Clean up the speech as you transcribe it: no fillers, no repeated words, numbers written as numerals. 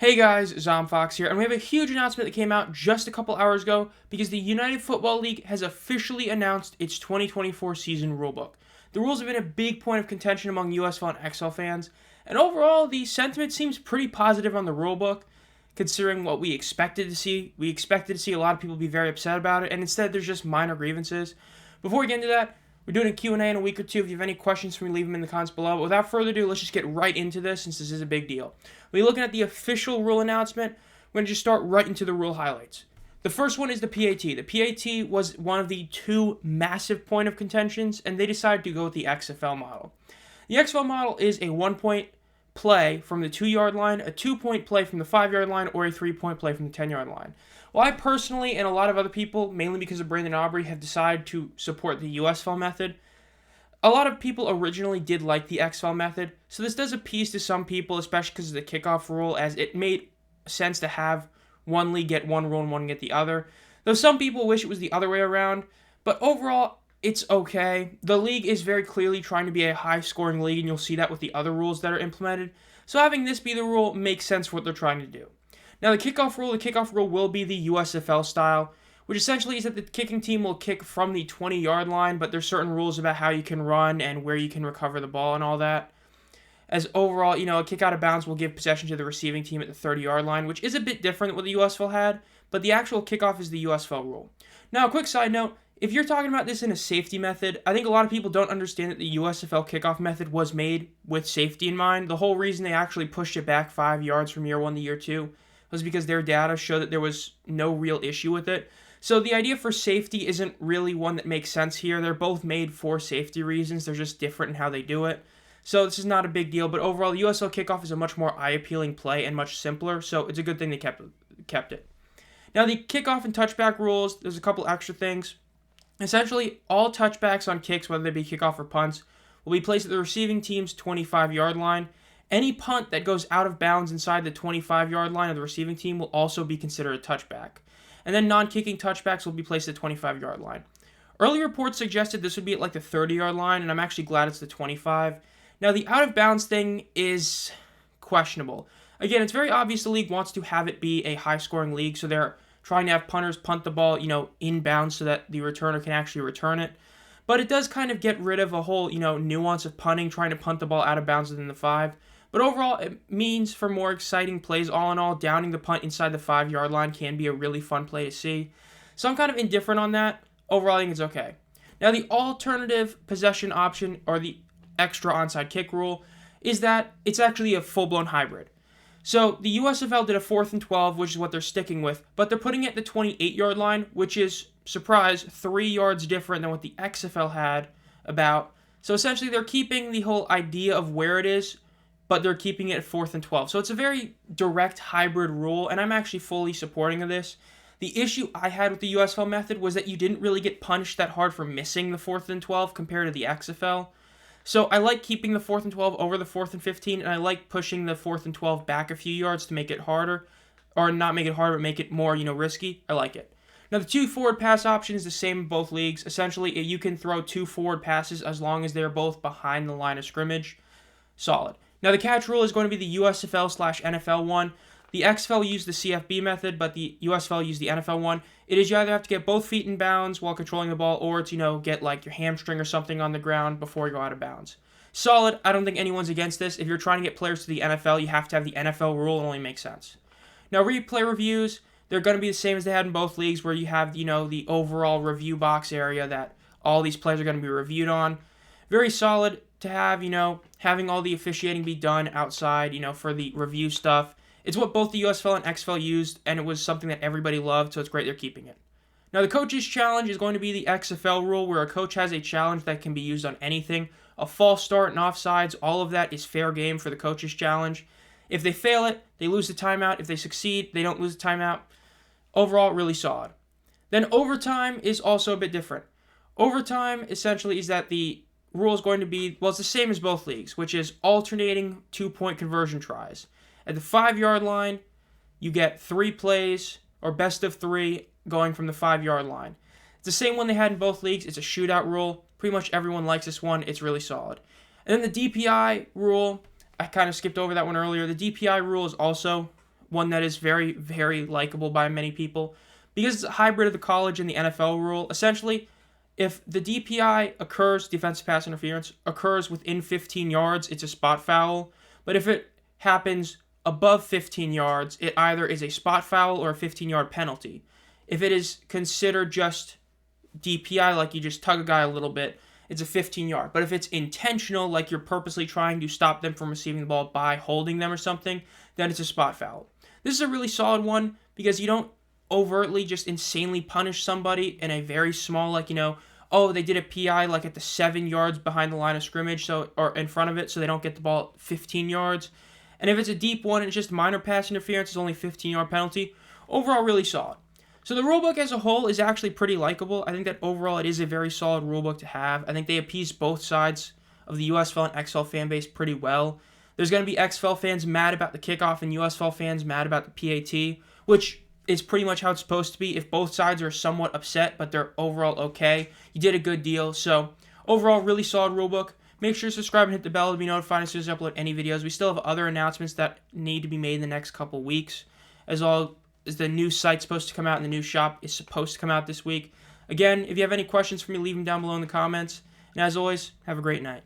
Hey guys, Zomfox here, and we have a huge announcement that came out just a couple hours ago because the United Football League has officially announced its 2024 season rulebook. The rules have been a big point of contention among USFL and XFL fans, and overall, the sentiment seems pretty positive on the rulebook, considering what we expected to see. We expected to see a lot of people be very upset about it, and instead there's just minor grievances. Before we get into that, we're doing a Q&A in a week or two. If you have any questions for me, leave them in the comments below. But without further ado, let's just get right into this since this is a big deal. We're looking at the official rule announcement. We're going to just start right into the rule highlights. The first one is the PAT. The PAT was one of the two massive point of contentions, and they decided to go with the XFL model. The XFL model is a 1-point play from the 2-yard line, a 2-point play from the 5-yard line, or a 3-point play from the 10-yard line. Well, I personally, and a lot of other people, mainly because of Brandon Aubrey, have decided to support the USFL method. A lot of people originally did like the XFL method, so this does appease to some people, especially because of the kickoff rule, as it made sense to have one league get one rule and one get the other. Though some people wish it was the other way around, but overall, it's okay. The league is very clearly trying to be a high-scoring league, and you'll see that with the other rules that are implemented. So having this be the rule makes sense for what they're trying to do. Now, the kickoff rule will be the USFL style, which essentially is that the kicking team will kick from the 20-yard line, but there's certain rules about how you can run and where you can recover the ball and all that. As overall, a kick out of bounds will give possession to the receiving team at the 30-yard line, which is a bit different than what the USFL had, but the actual kickoff is the USFL rule. Now, a quick side note, if you're talking about this in a safety method, I think a lot of people don't understand that the USFL kickoff method was made with safety in mind. The whole reason they actually pushed it back 5 yards from year 1 to year 2 was because their data showed that there was no real issue with it. So the idea for safety isn't really one that makes sense here. They're both made for safety reasons. They're just different in how they do it. So this is not a big deal, but overall, the USL kickoff is a much more eye-appealing play and much simpler, so it's a good thing they kept it. Now, the kickoff and touchback rules, there's a couple extra things. Essentially, all touchbacks on kicks, whether they be kickoff or punts, will be placed at the receiving team's 25-yard line. Any punt that goes out of bounds inside the 25-yard line of the receiving team will also be considered a touchback. And then non-kicking touchbacks will be placed at the 25-yard line. Early reports suggested this would be at like the 30-yard line, and I'm actually glad it's the 25. Now, the out-of-bounds thing is questionable. Again, it's very obvious the league wants to have it be a high-scoring league, so they're trying to have punters punt the ball, inbounds so that the returner can actually return it. But it does kind of get rid of a whole, nuance of punting, trying to punt the ball out of bounds within the 5. But overall, it means for more exciting plays. All in all, downing the punt inside the 5-yard line can be a really fun play to see. So I'm kind of indifferent on that. Overall, I think it's okay. Now, the alternative possession option, or the extra onside kick rule, is that it's actually a full-blown hybrid. So the USFL did a 4th and 12, which is what they're sticking with, but they're putting it at the 28-yard line, which is, surprise, 3 yards different than what the XFL had about. So essentially, they're keeping the whole idea of where it is, but they're keeping it at 4th and 12. So it's a very direct hybrid rule, and I'm actually fully supporting of this. The issue I had with the USFL method was that you didn't really get punished that hard for missing the 4th and 12 compared to the XFL. So I like keeping the 4th and 12 over the 4th and 15, and I like pushing the 4th and 12 back a few yards to make it harder, or not make it harder, but make it more, risky. I like it. Now, the 2 forward pass option is the same in both leagues. Essentially, you can throw 2 forward passes as long as they're both behind the line of scrimmage. Solid. Now, the catch rule is going to be the USFL/NFL one. The XFL used the CFB method, but the USFL used the NFL one. It is you either have to get both feet in bounds while controlling the ball, or it's, get like your hamstring or something on the ground before you go out of bounds. Solid. I don't think anyone's against this. If you're trying to get players to the NFL, you have to have the NFL rule. It only makes sense. Now, replay reviews, they're going to be the same as they had in both leagues, where you have, the overall review box area that all these plays are going to be reviewed on. Very solid to have, having all the officiating be done outside, for the review stuff. It's what both the USFL and XFL used, and it was something that everybody loved, so it's great they're keeping it. Now, the coach's challenge is going to be the XFL rule, where a coach has a challenge that can be used on anything. A false start and offsides, all of that is fair game for the coach's challenge. If they fail it, they lose the timeout. If they succeed, they don't lose the timeout. Overall, really solid. Then overtime is also a bit different. Overtime, essentially, is that the rule is going to be, it's the same as both leagues, which is alternating 2-point conversion tries. At the 5-yard line, you get 3 plays, or best of 3, going from the 5-yard line. It's the same one they had in both leagues. It's a shootout rule. Pretty much everyone likes this one. It's really solid. And then the DPI rule, I kind of skipped over that one earlier. The DPI rule is also one that is very, very likable by many people because it's a hybrid of the college and the NFL rule. Essentially, if the DPI occurs, defensive pass interference, occurs within 15 yards, it's a spot foul. But if it happens above 15 yards, it either is a spot foul or a 15-yard penalty. If it is considered just DPI, like you just tug a guy a little bit, it's a 15-yard. But if it's intentional, like you're purposely trying to stop them from receiving the ball by holding them or something, then it's a spot foul. This is a really solid one because you don't overtly just insanely punish somebody in a very small, like, oh, they did a PI like at the 7 yards behind the line of scrimmage, or in front of it, so they don't get the ball 15 yards. And if it's a deep one and it's just minor pass interference, it's only 15-yard penalty. Overall, really solid. So the rulebook as a whole is actually pretty likable. I think that overall it is a very solid rulebook to have. I think they appease both sides of the USFL and XFL fan base pretty well. There's going to be XFL fans mad about the kickoff and USFL fans mad about the PAT, which is pretty much how it's supposed to be. If both sides are somewhat upset, but they're overall okay, you did a good deal. So overall, really solid rulebook. Make sure to subscribe and hit the bell to be notified as soon as I upload any videos. We still have other announcements that need to be made in the next couple weeks, as well as the new site's supposed to come out and the new shop is supposed to come out this week. Again, if you have any questions for me, leave them down below in the comments. And as always, have a great night.